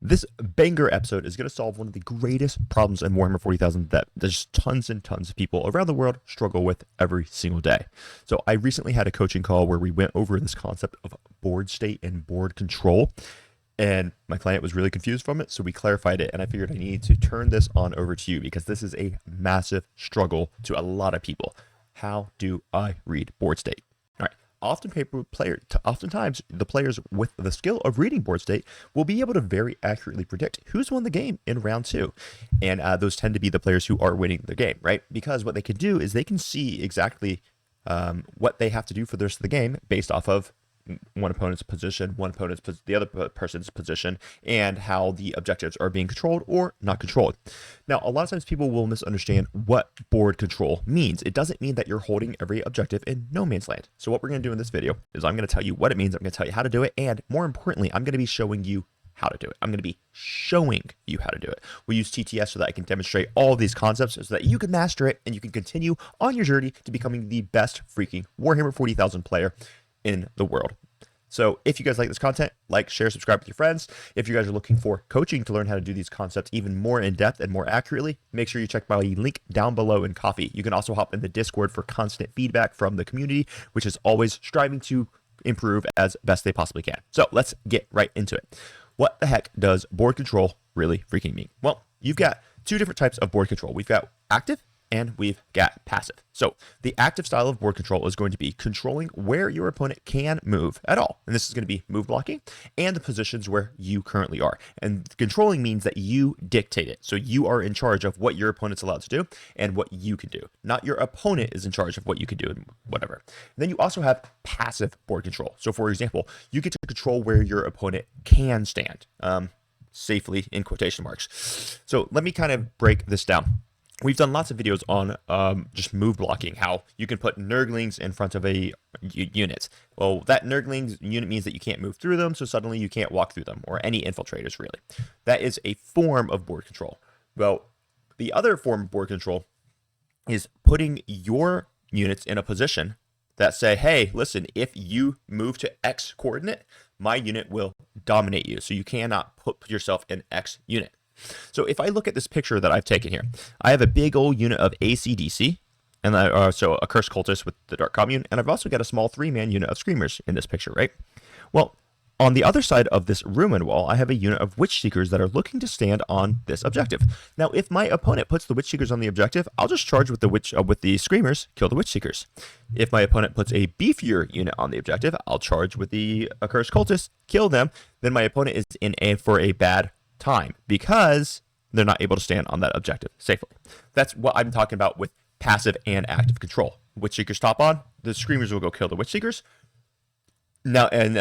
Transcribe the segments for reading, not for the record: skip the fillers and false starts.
This banger episode is going to solve one of the greatest problems in Warhammer 40,000 that there's tons and tons of people around the world struggle with every single day. So I recently had a coaching call where we went over this concept of board state and board control, and my client was really confused from it, so we clarified it, and I figured I needed to turn this on over to you because this is a massive struggle to a lot of people. How do I read board state? Oftentimes, the players with the skill of reading board state will be able to very accurately predict who's won the game in round two. And those tend to be the players who are winning the game, right? Because what they can do is they can see exactly what they have to do for the rest of the game based off of one opponent's position, the other person's position, and how the objectives are being controlled or not controlled. Now, a lot of times people will misunderstand what board control means. It doesn't mean that you're holding every objective in no man's land. So what we're going to do in this video is I'm going to tell you what it means, I'm going to tell you how to do it, and more importantly, I'm going to be showing you how to do it. I'm going to be showing you how to do it. We use TTS so that I can demonstrate all of these concepts so that you can master it and you can continue on your journey to becoming the best freaking Warhammer 40,000 player in the world. So if you guys like this content, like, share, subscribe with your friends. If you guys are looking for coaching to learn how to do these concepts even more in depth and more accurately, make sure you check my link down below in Coffee. You can also hop in the Discord for constant feedback from the community, which is always striving to improve as best they possibly can. So let's get right into it. What the heck does board control really freaking mean? Well, you've got two different types of board control. We've got active and we've got passive. So the active style of board control is going to be controlling where your opponent can move at all. And this is going to be move blocking and the positions where you currently are. And controlling means that you dictate it. So you are in charge of what your opponent's allowed to do and what you can do. Not your opponent is in charge of what you can do and whatever. And then you also have passive board control. So for example, you get to control where your opponent can stand, safely in quotation marks. So let me kind of break this down. We've done lots of videos on just move blocking, how you can put Nurglings in front of a unit. Well, that Nurglings unit means that you can't move through them, so suddenly you can't walk through them, or any infiltrators, really. That is a form of board control. Well, the other form of board control is putting your units in a position that say, hey, listen, if you move to X coordinate, my unit will dominate you, so you cannot put yourself in X unit. So if I look at this picture that I've taken here, I have a big old unit of ACDC, and so a Cursed Cultist with the Dark Commune, and I've also got a small 3-man unit of Screamers in this picture, right? Well, on the other side of this ruin wall, I have a unit of Witch Seekers that are looking to stand on this objective. Now, if my opponent puts the Witch Seekers on the objective, I'll just charge with the Screamers, kill the Witch Seekers. If my opponent puts a beefier unit on the objective, I'll charge with the Accursed Cultist, kill them. Then my opponent is for a bad time because they're not able to stand on that objective safely. That's what I'm talking about with passive and active control. Witch Seekers top on, the Screamers will go kill the Witch Seekers. Now, and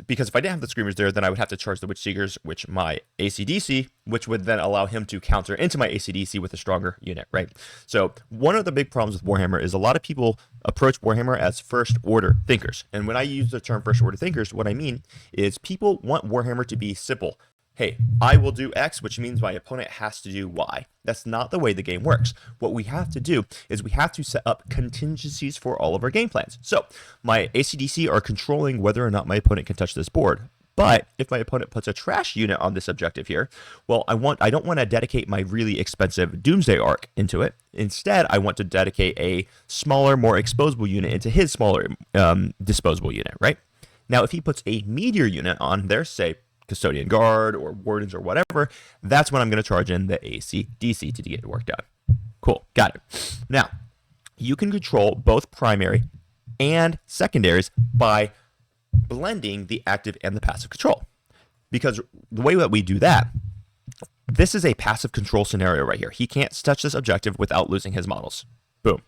because if I didn't have the Screamers there, then I would have to charge the Witch Seekers, which my ACDC, which would then allow him to counter into my ACDC with a stronger unit, right? So one of the big problems with Warhammer is a lot of people approach Warhammer as first order thinkers. And when I use the term first order thinkers, what I mean is people want Warhammer to be simple. Hey, I will do X, which means my opponent has to do Y. That's not the way the game works. What we have to do is we have to set up contingencies for all of our game plans. So my ACDC are controlling whether or not my opponent can touch this board. But if my opponent puts a trash unit on this objective here, well, I don't want to dedicate my really expensive Doomsday Arc into it. Instead, I want to dedicate a smaller, more exposable unit into his smaller disposable unit, right? Now, if he puts a Meteor unit on there, say Custodian Guard or Wardens or whatever, that's when I'm going to charge in the AC/DC to get work done. Cool, got it. Now, you can control both primary and secondaries by blending the active and the passive control. Because the way that we do that, this is a passive control scenario right here. He can't touch this objective without losing his models. Boom.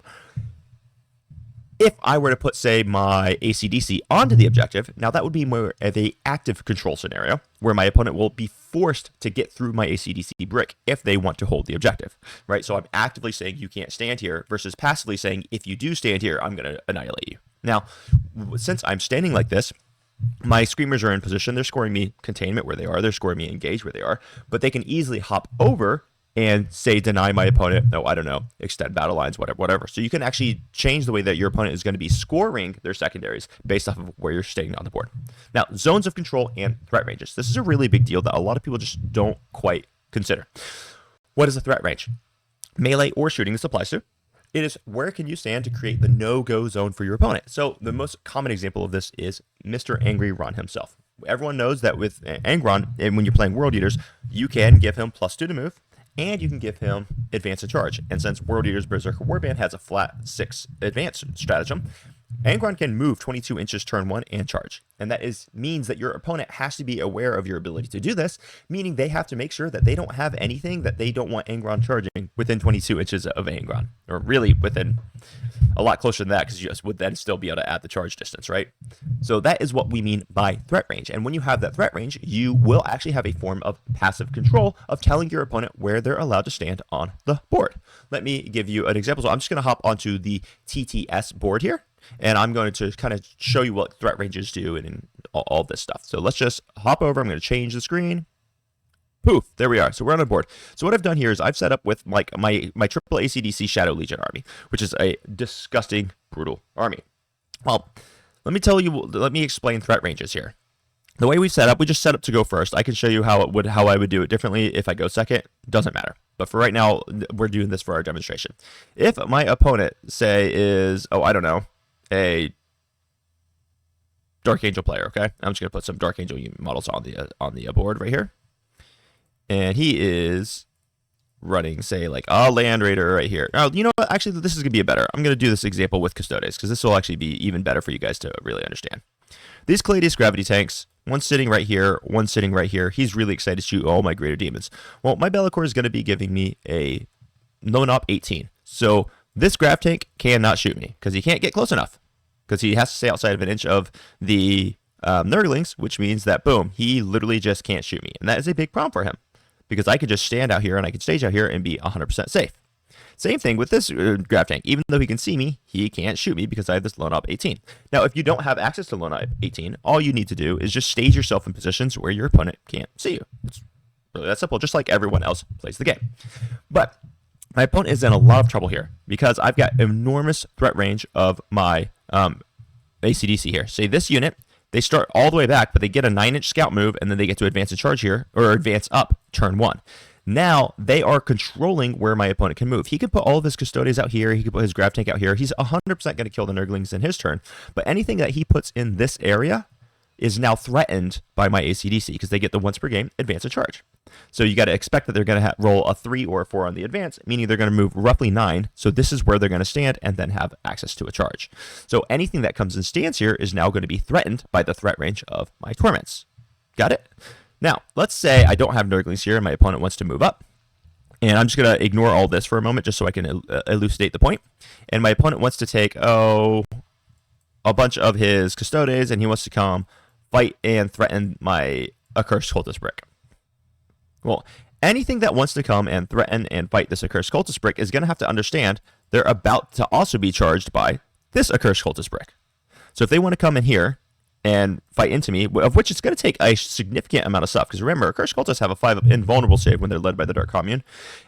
If I were to put, say, my ACDC onto the objective, now that would be more of an active control scenario where my opponent will be forced to get through my ACDC brick if they want to hold the objective, right? So I'm actively saying you can't stand here versus passively saying if you do stand here, I'm going to annihilate you. Now, since I'm standing like this, my Screamers are in position. They're scoring me containment where they are. They're scoring me engage where they are. But they can easily hop over and say deny my opponent, no, I don't know, extend battle lines, whatever. So you can actually change the way that your opponent is going to be scoring their secondaries based off of where you're staying on the board. Now, zones of control and threat ranges. This is a really big deal that a lot of people just don't quite consider. What is a threat range? Melee or shooting this applies to. It is where can you stand to create the no-go zone for your opponent. So the most common example of this is Mr. Angry Ron himself. Everyone knows that with Angron, and when you're playing World Eaters, you can give him +2 to move, and you can give him advance and charge. And since World Eaters Berserker Warband has a flat 6 advance stratagem, Angron can move 22 inches turn 1 and charge. And that means that your opponent has to be aware of your ability to do this, meaning they have to make sure that they don't have anything that they don't want Angron charging within 22 inches of Angron. Or really within a lot closer than that, because you just would then still be able to add the charge distance, right? So that is what we mean by threat range. And when you have that threat range, you will actually have a form of passive control of telling your opponent where they're allowed to stand on the board. Let me give you an example. So I'm just going to hop onto the TTS board here, and I'm going to kind of show you what threat ranges do and all this stuff. So let's just hop over. I'm going to change the screen. Poof, there we are. So we're on the board. So what I've done here is I've set up with like my triple ACDC Shadow Legion army, which is a disgusting, brutal army. Well, let me explain threat ranges here. The way we set up, we just set up to go first. I can show you how I would do it differently if I go second. Doesn't matter. But for right now, we're doing this for our demonstration. If my opponent, say, is, I don't know, a Dark Angel player, okay? I'm just going to put some Dark Angel models on the board right here. And he is running, say, like a Land Raider right here. Now, you know what? Actually, this is going to be better. I'm going to do this example with Custodes, because this will actually be even better for you guys to really understand. These Caladius Gravity Tanks, one's sitting right here, one's sitting right here. He's really excited to shoot all my Greater Demons. Well, my Be'lakor is going to be giving me a non-op 18. So this Grav Tank cannot shoot me, because he can't get close enough. Because he has to stay outside of an inch of the Nurglings, which means that, boom, he literally just can't shoot me. And that is a big problem for him, because I could just stand out here and I could stage out here and be 100% safe. Same thing with this Grav Tank. Even though he can see me, he can't shoot me because I have this Lone Op 18. Now, if you don't have access to Lone Op 18, all you need to do is just stage yourself in positions where your opponent can't see you. It's really that simple, just like everyone else plays the game. But my opponent is in a lot of trouble here because I've got enormous threat range of my ACDC here. Say this unit, they start all the way back, but they get a 9-inch scout move, and then they get to advance and charge here, or advance up turn 1. Now, they are controlling where my opponent can move. He can put all of his Custodes out here. He can put his Grav Tank out here. He's 100% going to kill the Nurglings in his turn. But anything that he puts in this area is now threatened by my ACDC because they get the once per game advance and charge. So you got to expect that they're going to roll a 3 or a 4 on the advance, meaning they're going to move roughly 9. So this is where they're going to stand and then have access to a charge. So anything that comes and stands here is now going to be threatened by the threat range of my Torments. Got it? Now, let's say I don't have Nurglings here and my opponent wants to move up. And I'm just going to ignore all this for a moment just so I can elucidate the point. And my opponent wants to take, a bunch of his Custodes, and he wants to come fight and threaten my Accursed Cultist Brick. Well, anything that wants to come and threaten and fight this Accursed Cultist Brick is going to have to understand they're about to also be charged by this Accursed Cultist Brick. So if they want to come in here and fight into me, of which it's going to take a significant amount of stuff, because remember, Accursed Cultists have a 5 invulnerable save when they're led by the Dark Commune,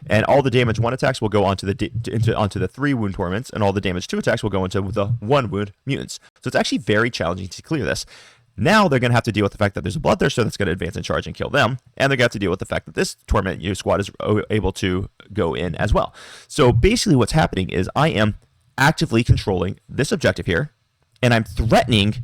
and all the damage 1 attacks will go onto the 3 wound Torments, and all the damage 2 attacks will go into the 1 wound Mutants. So it's actually very challenging to clear this. Now they're going to have to deal with the fact that there's a Bloodthirster that's going to advance and charge and kill them, and they're going to have to deal with the fact that this Torment squad is able to go in as well. So basically what's happening is I am actively controlling this objective here, and I'm threatening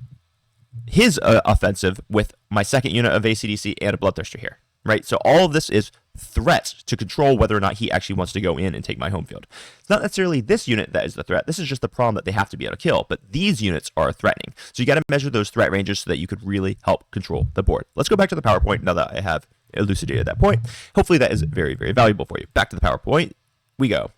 his offensive with my second unit of ACDC and a Bloodthirster here, right? So all of this is threats to control whether or not he actually wants to go in and take my home field. It's not necessarily this unit that is the threat. This is just the problem that they have to be able to kill, but these units are threatening. So you got to measure those threat ranges so that you could really help control the board. Let's go back to the PowerPoint now that I have elucidated that point. Hopefully that is very, very valuable for you. Back to the PowerPoint we go.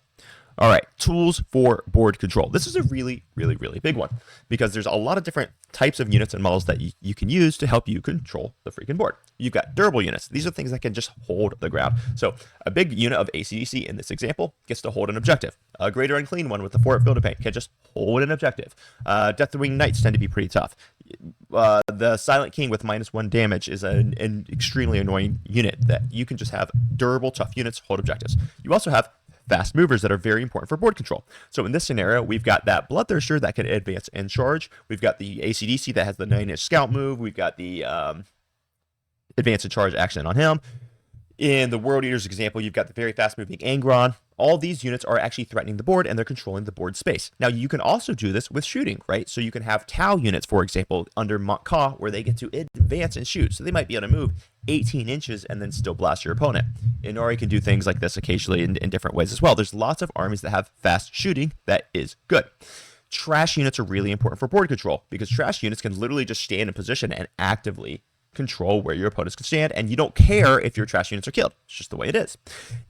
All right, tools for board control. This is a really, really, really big one because there's a lot of different types of units and models that you can use to help you control the freaking board. You've got durable units. These are things that can just hold the ground. So a big unit of ACDC in this example gets to hold an objective. A greater unclean one with the 4 Field of Pain can just hold an objective. Death Wing Knights tend to be pretty tough. The Silent King with -1 damage is an extremely annoying unit that you can just have durable, tough units hold objectives. You also have fast movers that are very important for board control. So in this scenario, we've got that Bloodthirster that can advance and charge. We've got the ACDC that has the 9-inch scout move. We've got the advance and charge action on him. In the World Eater's example, you've got the very fast-moving Angron. All these units are actually threatening the board, and they're controlling the board space. Now, you can also do this with shooting, right? So you can have Tau units, for example, under Mont-Ka, where they get to advance and shoot. So they might be able to move 18 inches and then still blast your opponent. Inari can do things like this occasionally in different ways as well. There's lots of armies that have fast shooting that is good. Trash units are really important for board control because trash units can literally just stand in position and actively control where your opponents can stand, and you don't care if your trash units are killed. It's just the way it is.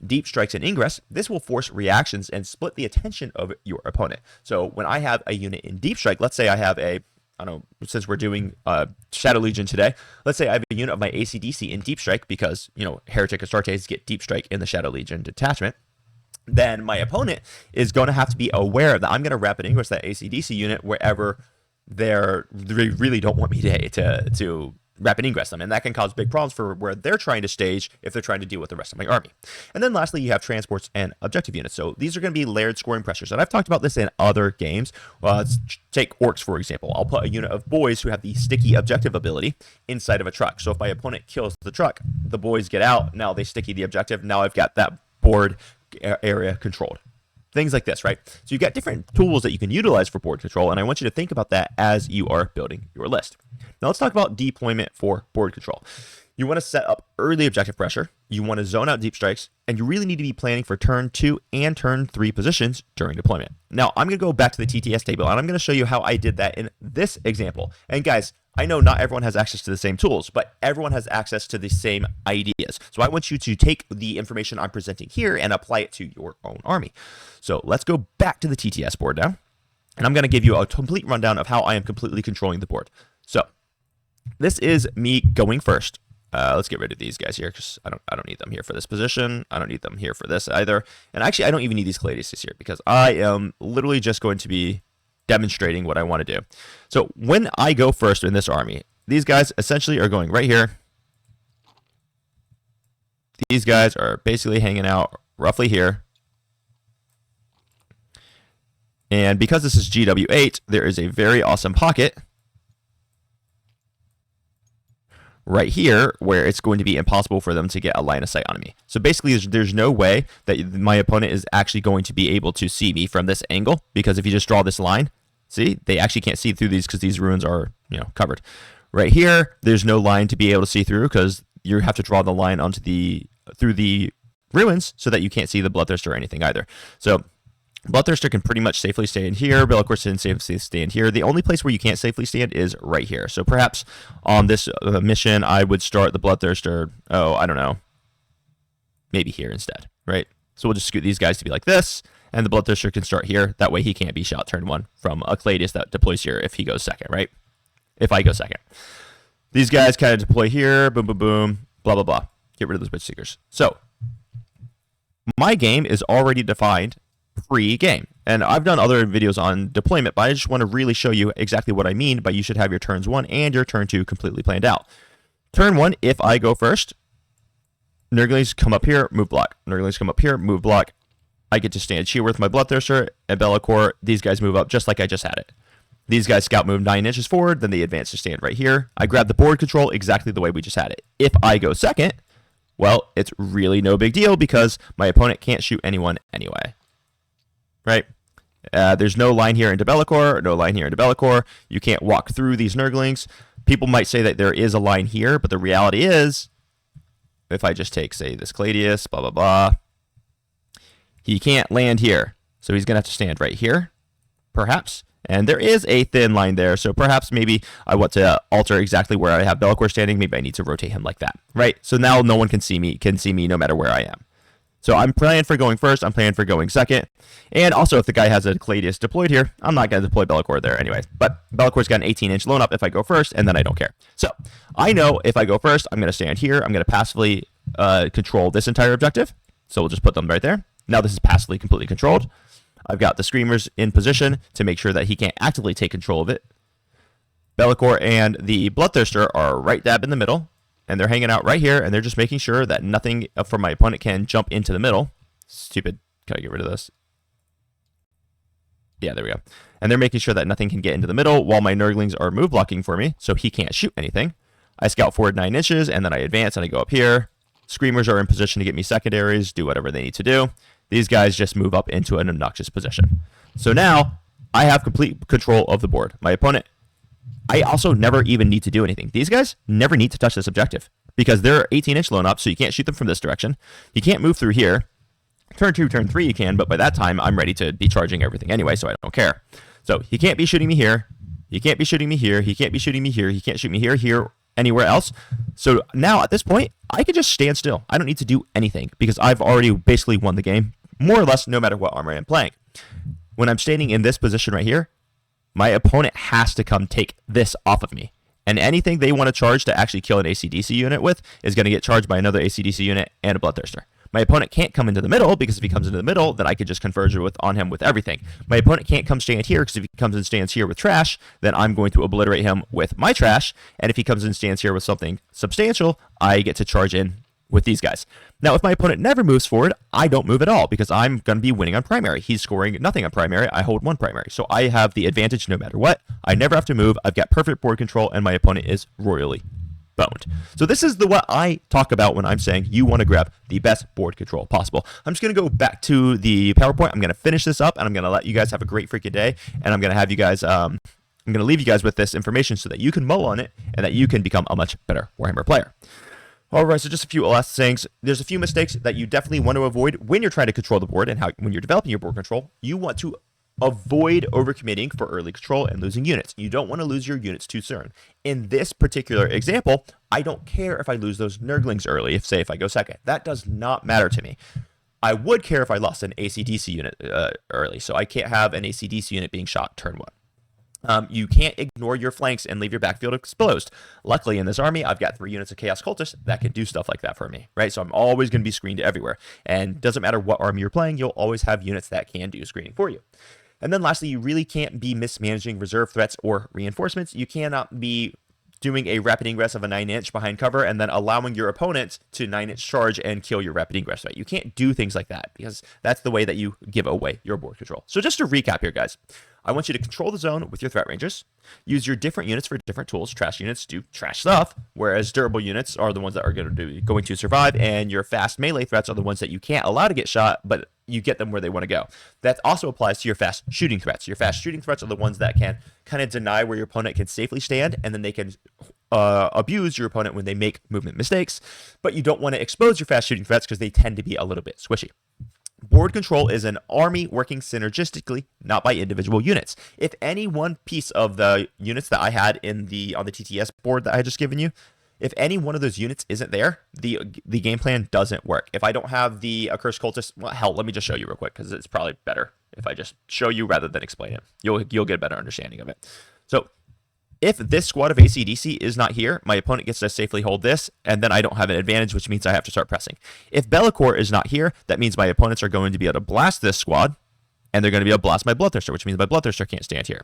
Deep strikes and ingress, this will force reactions and split the attention of your opponent. So when I have a unit in deep strike, let's say I have I don't know, since we're doing Shadow Legion today, let's say I have a unit of my ACDC in deep strike because, Heretic Astartes get deep strike in the Shadow Legion detachment. Then my opponent is going to have to be aware that I'm going to rapid ingress that ACDC unit wherever they really don't want me to rapid ingress them, and that can cause big problems for where they're trying to stage if they're trying to deal with the rest of my army. And then lastly, you have transports and objective units. So these are going to be layered scoring pressures, and I've talked about this in other games. Let's take Orcs, for example. I'll put a unit of boys who have the sticky objective ability inside of a truck. So if my opponent kills the truck, the boys get out. Now they sticky the objective. Now I've got that board area controlled. Things like this, right? So you've got different tools that you can utilize for board control, and I want you to think about that as you are building your list. Now let's talk about deployment for board control. You want to set up early objective pressure, you want to zone out deep strikes, and you really need to be planning for turn 2 and turn 3 positions during deployment. Now I'm going to go back to the TTS table, and I'm going to show you how I did that in this example. And guys, I know not everyone has access to the same tools, but everyone has access to the same ideas. So I want you to take the information I'm presenting here and apply it to your own army. So let's go back to the TTS board now, and I'm going to give you a complete rundown of how I am completely controlling the board. So this is me going first. Let's get rid of these guys here because I don't need them here for this position. I don't need them here for this either. And actually, I don't even need these Caladius here because I am literally just going to be demonstrating what I want to do. So when I go first in this army, these guys essentially are going right here. These guys are basically hanging out roughly here. And because this is GW8, there is a very awesome pocket right here where it's going to be impossible for them to get a line of sight on me. So basically there's no way that my opponent is actually going to be able to see me from this angle, because if you just draw this line, see, they actually can't see through these because these ruins are, covered. Right here, there's no line to be able to see through because you have to draw the line through the ruins so that you can't see the Bloodthirster or anything either. So Bloodthirster can pretty much safely stay in here. Bellicor can safely stand here. The only place where you can't safely stand is right here. So perhaps on this mission, I would start the Bloodthirster, I don't know, maybe here instead, right? So we'll just scoot these guys to be like this, and the Bloodthirster can start here. That way he can't be shot turn 1 from a Caladius that deploys here if he goes second, right? If I go second. These guys kind of deploy here, boom, boom, boom, blah, blah, blah. Get rid of those Witch Seekers. So my game is already defined pre-game. And I've done other videos on deployment, but I just want to really show you exactly what I mean by you should have your turns 1 and your turn 2 completely planned out. Turn 1, if I go first, Nurglings come up here, move block. Nurglings come up here, move block. I get to stand here with my Bloodthirster and Bellicor. These guys move up just like I just had it. These guys scout move 9 inches forward, then they advance to stand right here. I grab the board control exactly the way we just had it. If I go second, well, it's really no big deal because my opponent can't shoot anyone anyway. Right? There's no line here into Bellicor, no line here into Bellicor. You can't walk through these Nurglings. People might say that there is a line here, but the reality is, if I just take, say, this Caladius, blah, blah, blah, he can't land here. So he's going to have to stand right here, perhaps. And there is a thin line there, so perhaps maybe I want to alter exactly where I have Bellicor standing. Maybe I need to rotate him like that, right? So now no one can see me no matter where I am. So I'm planning for going first, I'm planning for going second. And also if the guy has a Caladius deployed here, I'm not going to deploy Bellicor there anyway. But Bellicor's got an 18-inch loan up if I go first, and then I don't care. So I know if I go first, I'm going to stand here. I'm going to passively control this entire objective. So we'll just put them right there. Now this is passively completely controlled. I've got the Screamers in position to make sure that he can't actively take control of it. Be'lakor and the Bloodthirster are right dab in the middle, and they're hanging out right here, and they're just making sure that nothing from my opponent can jump into the middle. Stupid. Can I get rid of this? Yeah, there we go. And they're making sure that nothing can get into the middle while my Nurglings are move blocking for me, so he can't shoot anything. I scout forward 9 inches, and then I advance, and I go up here. Screamers are in position to get me secondaries, do whatever they need to do. These guys just move up into an obnoxious position. So now, I have complete control of the board. My opponent, I also never even need to do anything. These guys never need to touch this objective, because they're 18-inch lone up, so you can't shoot them from this direction. You can't move through here. Turn 2, turn 3 you can, but by that time, I'm ready to be charging everything anyway, so I don't care. So he can't be shooting me here. He can't be shooting me here. He can't be shooting me here. He can't shoot me here, anywhere else. So now at this point, I can just stand still. I don't need to do anything because I've already basically won the game, more or less, no matter what armor I'm playing. When I'm standing in this position right here, my opponent has to come take this off of me. And anything they want to charge to actually kill an AC/DC unit with is going to get charged by another AC/DC unit and a Bloodthirster. My opponent can't come into the middle, because if he comes into the middle, then I could just converge on him with everything. My opponent can't come stand here, because if he comes and stands here with trash, then I'm going to obliterate him with my trash. And if he comes and stands here with something substantial, I get to charge in with these guys. Now, if my opponent never moves forward, I don't move at all, because I'm going to be winning on primary. He's scoring nothing on primary. I hold 1 primary. So I have the advantage no matter what. I never have to move. I've got perfect board control, and my opponent is royally boned. So this is what I talk about when I'm saying you want to grab the best board control possible. I'm just going to go back to the PowerPoint. I'm going to finish this up, and I'm going to let you guys have a great freaking day. And I'm going to have you guys, I'm going to leave you guys with this information so that you can mull on it and that you can become a much better Warhammer player. All right, so just a few last things. There's a few mistakes that you definitely want to avoid when you're trying to control the board, and when you're developing your board control. You want to avoid overcommitting for early control and losing units. You don't want to lose your units too soon. In this particular example, I don't care if I lose those Nurglings early, if I go second. That does not matter to me. I would care if I lost an AC/DC unit early, so I can't have an AC/DC unit being shot turn 1. You can't ignore your flanks and leave your backfield exposed. Luckily, in this army, I've got 3 units of Chaos Cultists that can do stuff like that for me, right? So I'm always going to be screened everywhere. And doesn't matter what army you're playing, you'll always have units that can do screening for you. And then lastly, you really can't be mismanaging reserve threats or reinforcements. You cannot be doing a rapid ingress of a 9-inch behind cover and then allowing your opponent to 9-inch charge and kill your rapid ingress threat. You can't do things like that, because that's the way that you give away your board control. So just to recap here, guys, I want you to control the zone with your threat rangers. Use your different units for different tools. Trash units do trash stuff, whereas durable units are the ones that are going to survive, and your fast melee threats are the ones that you can't allow to get shot, but you get them where they want to go. That also applies to your fast shooting threats. Your fast shooting threats are the ones that can kind of deny where your opponent can safely stand, and then they can abuse your opponent when they make movement mistakes. But you don't want to expose your fast shooting threats because they tend to be a little bit squishy. Board control is an army working synergistically, not by individual units. If any one piece of the units that I had on the TTS board that I had just given you, if any one of those units isn't there, the game plan doesn't work. If I don't have the Accursed Cultist, well, hell, let me just show you real quick, because it's probably better if I just show you rather than explain it. You'll get a better understanding of it. So if this squad of AC/DC is not here, my opponent gets to safely hold this, and then I don't have an advantage, which means I have to start pressing. If Be'lakor is not here, that means my opponents are going to be able to blast this squad, and they're going to be able to blast my Bloodthirster, which means my Bloodthirster can't stand here.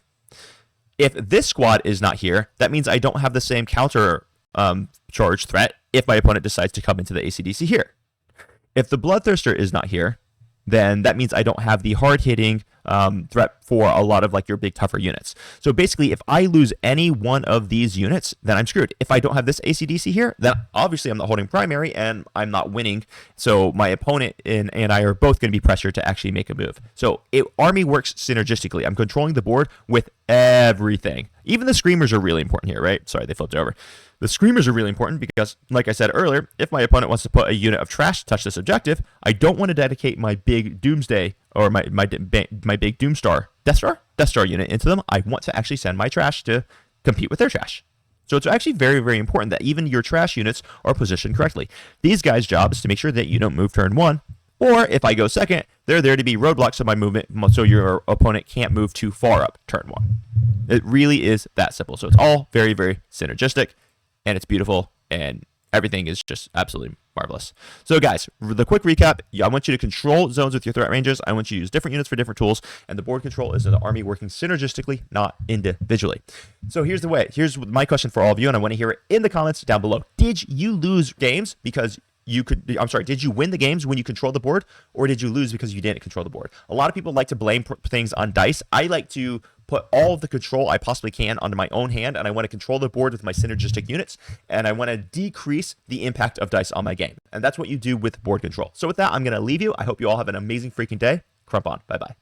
If this squad is not here, that means I don't have the same counter charge threat if my opponent decides to come into the AC/DC here. If the Bloodthirster is not here, then that means I don't have the hard-hitting threat for a lot of like your big tougher units. So basically, if I lose any one of these units, then I'm screwed. If I don't have this AC/DC here, then obviously I'm not holding primary and I'm not winning. So my opponent and I are both going to be pressured to actually make a move. So army works synergistically. I'm controlling the board with everything. Even the screamers are really important here, right? Sorry, they flipped over. The screamers are really important because, like I said earlier, if my opponent wants to put a unit of trash to touch this objective, I don't want to dedicate my big Doomsday or my big Doomstar Death Star unit into them. I want to actually send my trash to compete with their trash. So it's actually very, very important that even your trash units are positioned correctly. These guys' job is to make sure that you don't move turn 1, or if I go second, they're there to be roadblocks to my movement so your opponent can't move too far up turn 1. It really is that simple. So it's all very, very synergistic, and it's beautiful, and everything is just absolutely Marvelous. So guys, the quick recap, I want you to control zones with your threat ranges. I want you to use different units for different tools, and the board control is the army working synergistically, not individually. So here's my question for all of you, and I want to hear it in the comments down below. Did you lose games because did you win the games when you control the board, or did you lose because you didn't control the board? A lot of people like to blame things on dice. I like to put all of the control I possibly can onto my own hand, and I want to control the board with my synergistic units, and I want to decrease the impact of dice on my game. And that's what you do with board control. So with that, I'm going to leave you. I hope you all have an amazing freaking day. Crump on. Bye-bye.